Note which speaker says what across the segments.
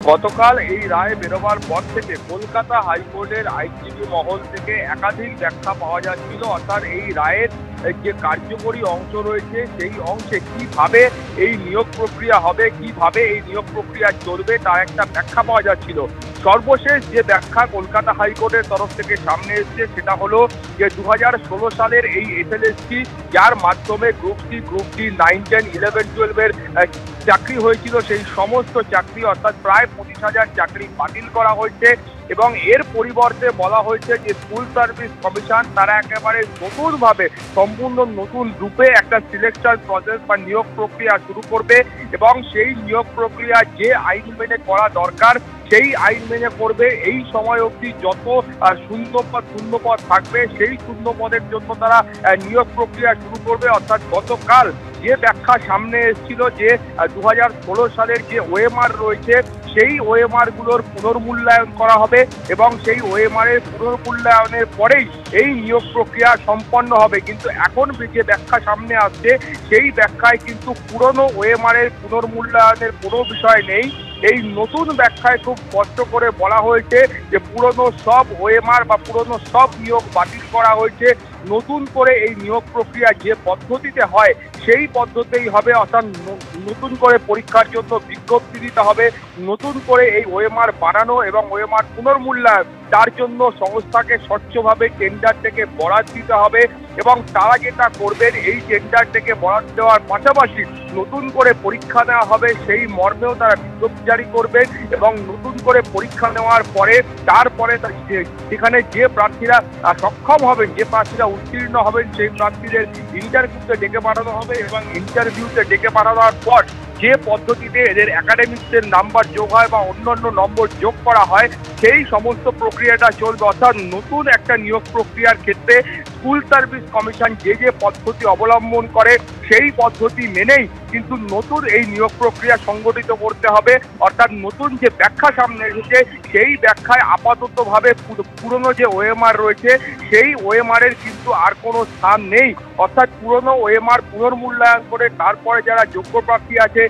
Speaker 1: গতকাল এই রায় বেরোবার পর থেকে কলকাতা হাইকোর্টের আইনজীবী মহল থেকে একাধিক ব্যাখ্যা পাওয়া যাচ্ছিল। অর্থাৎ এই রায়ের যে কার্যকরী অংশ রয়েছে সেই অংশে কিভাবে এই নিয়োগ প্রক্রিয়া হবে, কিভাবে এই নিয়োগ প্রক্রিয়া চলবে তার একটা ব্যাখ্যা পাওয়া যাচ্ছিল। সর্বশেষ যে ব্যাখ্যা কলকাতা হাইকোর্টের তরফ থেকে সামনে এসেছে সেটা হলো যে 2016 সালের এই এসএলএসটি, যার মাধ্যমে গ্রুপ সি, গ্রুপ ডি, 9, 10, 11, 12 চাকরি হয়েছিল, সেই সমস্ত চাকরি অর্থাৎ প্রায় 25,000 চাকরি বাতিল করা হয়েছে এবং এর পরিবর্তে বলা হয়েছে যে স্কুল সার্ভিস কমিশন তারা একেবারে নতুনভাবে সম্পূর্ণ নতুন রূপে একটা সিলেকশন প্রসেস বা নিয়োগ প্রক্রিয়া শুরু করবে এবং সেই নিয়োগ প্রক্রিয়া যে আইন মেনে করা দরকার সেই আইন মেনে করবে। এই সময় অবধি যত শূন্যপদ থাকবে সেই শূন্যপদের জন্য তারা নিয়োগ প্রক্রিয়া শুরু করবে। অর্থাৎ গতকাল যে ব্যাখ্যা সামনে এসেছিল যে 2016 সালের যে ওএমআর রয়েছে সেই ওএমআর গুলোর পুনর্মূল্যায়ন করা হবে এবং সেই ওএমআর এর পুনর্মূল্যায়নের পরেই এই নিয়োগ প্রক্রিয়া সম্পন্ন হবে। কিন্তু এখন যে ব্যাখ্যা সামনে আসছে সেই ব্যাখ্যায় কিন্তু পুরনো ওএমআর এর পুনর্মূল্যায়নের কোনো বিষয় নেই। এই নতুন ব্যাখ্যায় খুব স্পষ্ট করে বলা হয়েছে যে পুরনো সব ওএমআর বা পুরনো সব নিয়োগ বাতিল করা হয়েছে। নতুন করে এই নিয়োগ প্রক্রিয়া যে পদ্ধতিতে হয় সেই পদ্ধতিই হবে। অর্থাৎ নতুন করে পরীক্ষার জন্য বিজ্ঞপ্তি দিতে হবে, নতুন করে এই ওএমআর বানানো এবং ওএমআর পুনর্মূল্যায়ন তার জন্য সংস্থাকে স্বচ্ছভাবে টেন্ডার থেকে বরাদ দিতে হবে এবং তারা যেটা করবেন এই টেন্ডার থেকে বরাদ দেওয়ার পাশাপাশি নতুন করে পরীক্ষা নেওয়া হবে সেই মর্মেও তারা বিজ্ঞপ্তি জারি করবেন এবং নতুন করে পরীক্ষা নেওয়ার পরে তারপরে সেখানে যে প্রার্থীরা সক্ষম হবেন, যে প্রার্থীরা উত্তীর্ণ হবেন সেই প্রার্থীদের ইন্টারভিউতে ডেকে পাঠানো হবে এবং ইন্টারভিউতে ডেকে পাঠানোর পর যে পদ্ধতিতে এদের একাডেমিক্সের নাম্বার যোগ হয় বা অন্যান্য নম্বর যোগ করা হয় সেই সমস্ত প্রক্রিয়াটা চলবে। অর্থাৎ নতুন একটা নিয়োগ প্রক্রিয়ার ক্ষেত্রে স্কুল সার্ভিস কমিশন যে পদ্ধতি অবলম্বন করে সেই পদ্ধতি মেনেই কিন্তু নতুন এই নিয়োগ প্রক্রিয়া সংগঠিত করতে হবে। অর্থাৎ নতুন যে ব্যাখ্যা সামনে এসেছে সেই ব্যাখ্যায় আপাততভাবে পুরনো যে ওএমআর রয়েছে সেই ওএমআর এর কিন্তু আর কোনো স্থান নেই। অর্থাৎ পুরনো ওএমআর পুনর্মূল্যায়ন করে তারপরে যারা যোগ্য প্রার্থী আছে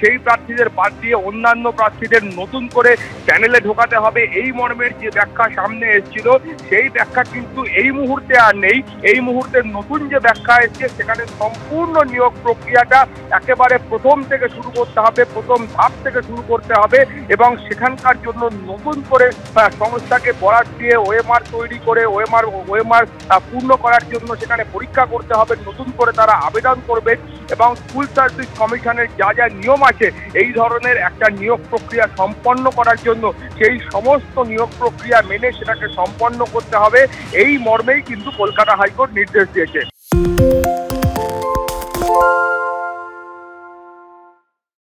Speaker 1: সেই প্রার্থীদের বাদ দিয়ে অন্যান্য প্রার্থীদের নতুন করে চ্যানেলে ঢোকাতে হবে। এই মর্মের যে ব্যাখ্যা সামনে এসেছিল সেই ব্যাখ্যা কিন্তু এই মুহূর্তে আর নেই। এই মুহূর্তে নতুন যে ব্যাখ্যা এসেছে সেখানে সম্পূর্ণ নিয়োগ প্রক্রিয়াটা একেবারে প্রথম থেকে শুরু করতে হবে, প্রথম ধাপ থেকে শুরু করতে হবে এবং সেখানকার জন্য নতুন করে সংস্থাকে বরাদ দিয়ে ওএমআর তৈরি করে ওএমআর পূর্ণ করার জন্য সেখানে পরীক্ষা করতে হবে, নতুন করে তারা আবেদন করবে এবং স্কুল সার্ভিস কমিশনের যা নিয়ম আছে এই ধরনের একটা নিয়োগ প্রক্রিয়া সম্পন্ন করার জন্য সেই সমস্ত নিয়োগ প্রক্রিয়া মেনে সেটাকে সম্পন্ন করতে হবে। এই মর্মেই কিন্তু কলকাতা হাইকোর্ট নির্দেশ দিয়েছে।